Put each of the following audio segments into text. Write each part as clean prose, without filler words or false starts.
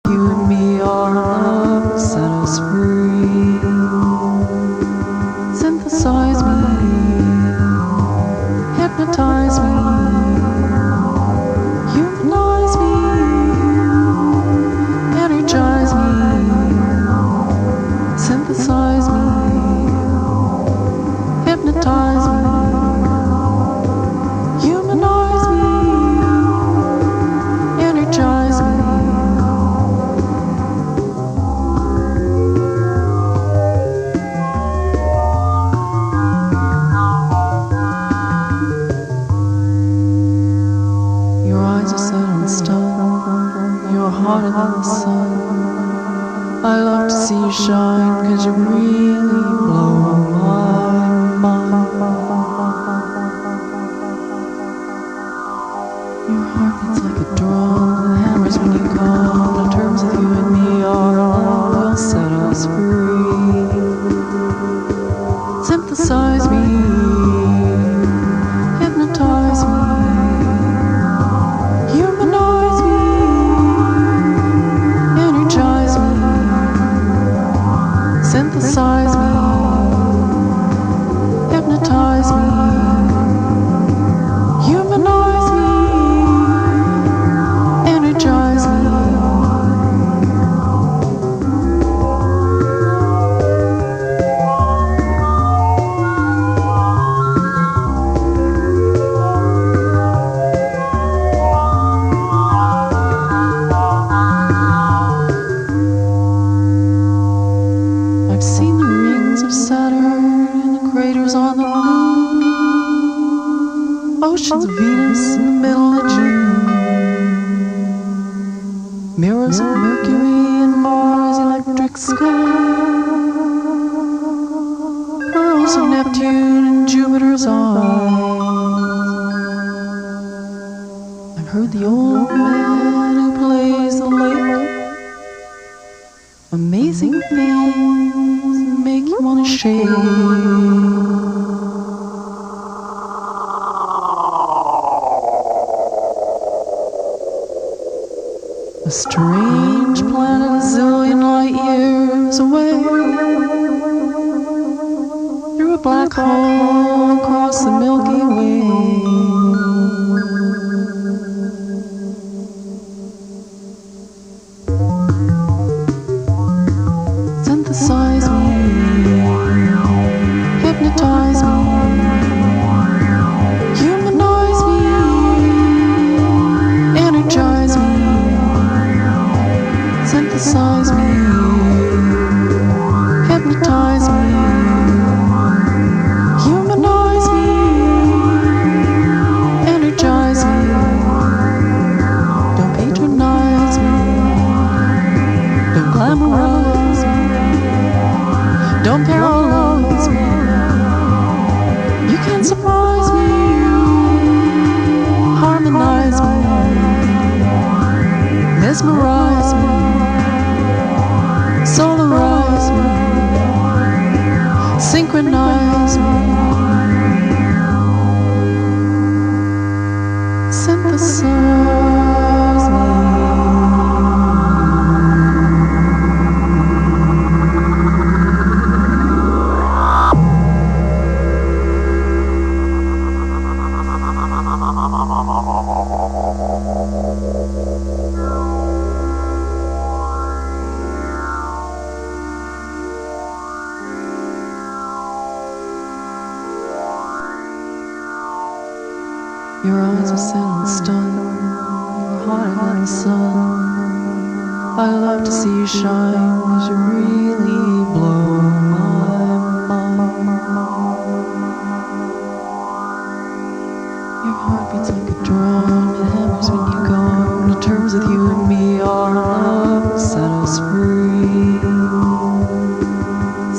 you and me, our love set us free. Synthesize me, hypnotize me, humanize me, energize me, synthesize me, hypnotize me, humanize me, energize me. Your eyes are set on stone, you're hotter than the sun. I love to see you shine, 'cause you really blow my mind. Your heart beats like a drum, it hammers when you come. The terms of you and me, our love will set us free. Synthesize me, hypnotize me, humanize me, energize me, synthesize me, hypnotize me, humanize me, energize me. I've seen the rings of Saturn and the craters on the moon, oceans of Venus in the middle of June, mirrors of Mercury and Mars' electric sky, pearls of Neptune and Jupiter's eyes. I've heard the old man who plays the lake. Amazing things make you wanna shake. A strange planet a zillion light years away, through a black hole across the Milky Way. Synthesize me, hypnotize me, humanize me, energize me, synthesize me, hypnotize me, humanize me, energize me. Don't patronize me, don't glamorize me, don't paralyze me. You can surprise me, harmonize me, mesmerize me, solarize me, synchronize me, synthesize me. Your eyes are set on stun, you're hotter than the sun. I love to see you shine, 'cause you really blow my mind. Your heart beats like a drum, it hammers when you come. The terms with you and me, our love will set us free.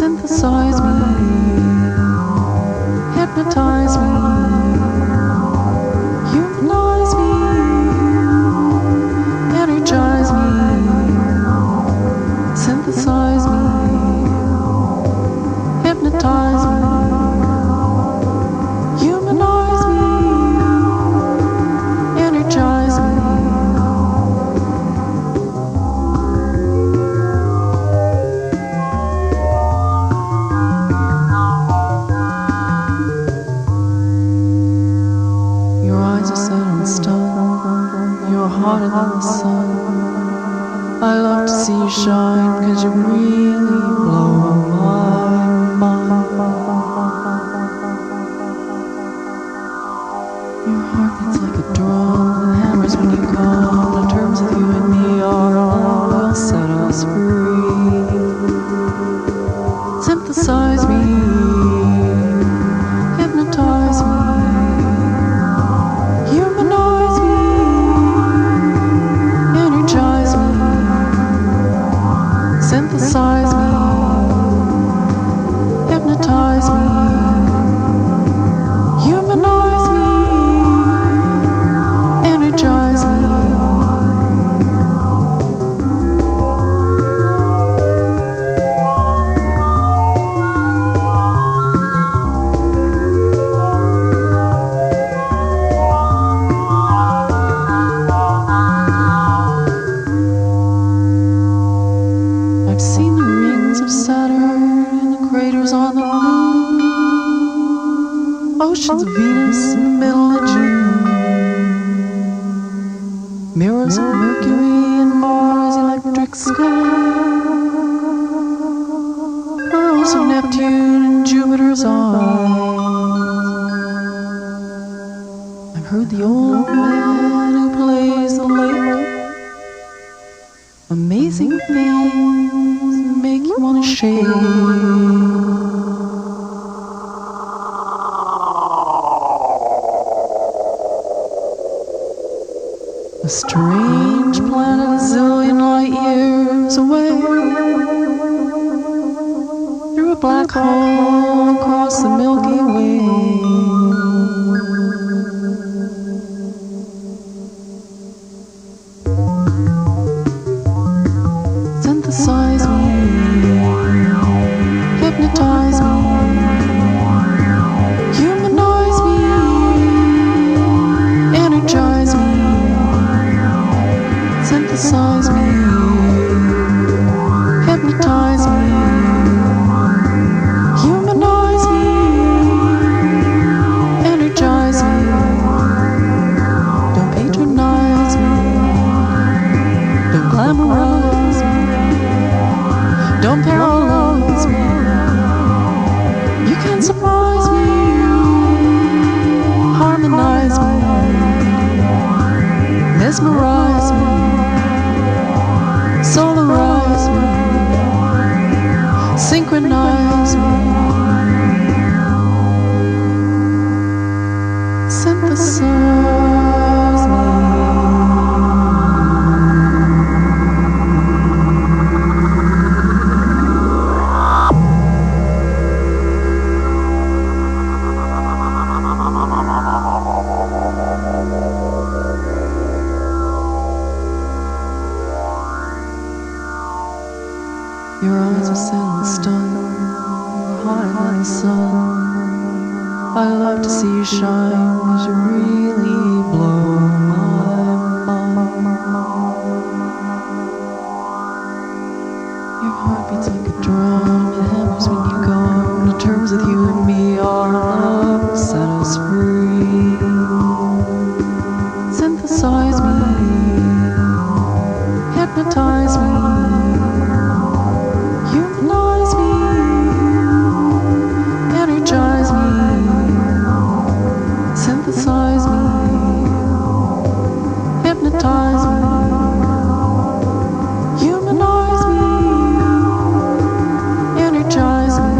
Synthesize me, hypnotize me, humanize me, energize me, synthesize me, I love to see you shine, 'cause you really blow my mind. Your heart beats like a drum, it hammers when you come. The terms of you and me are love will set us free. Synthesize me, hypnotize me, humanize me, energize me. Synthesize me, hypnotize me, humanize me, energize me. I've seen the rings of Saturn and the craters on the moon, oceans of Venus in the middle of June, mirrors of Mercury and Mars' electric sky, pearls of Neptune and Jupiter's eyes. I've heard the old man who plays the lake. Amazing things make you want to shake. A strange planet a zillion light years away, through a black hole across the Milky Way. Synthesize me, hypnotize me, humanize me, energize me. Synthesize me, hypnotize me, humanize me, energize me. Don't patronize me, don't glamorize me, don't paralyze me. You can surprise me, harmonize me, mesmerize me, solarize me, synchronize me, synthesize me. Your eyes are set and stunned, you're hotter than the sun. I love to see you shine, 'cause you really blow my mind. Your heart beats like a drum, it hammers when you come. The terms with you and me are love will set us free. Synthesize me, hypnotize me, humanize me, energize me. Synthesize me, hypnotize me, humanize me, energize me.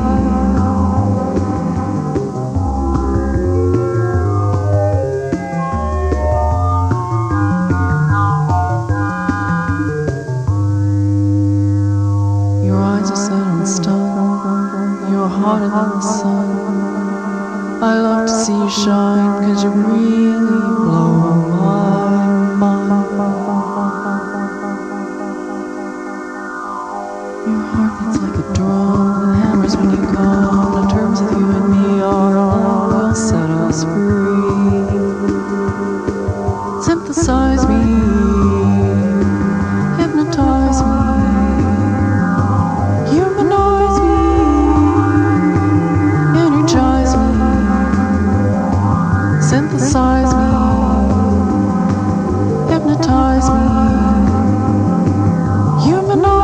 Your eyes are set and stunned, you're hotter than the sun. I love to see you shine, 'cause you really blow my mind. Your heart beats like a drum, it hammers when you come. The terms of you and me are love will set us free. Synthesize me, hypnotize me, humanize me, energize me. Synthesize me, hypnotize me, the night.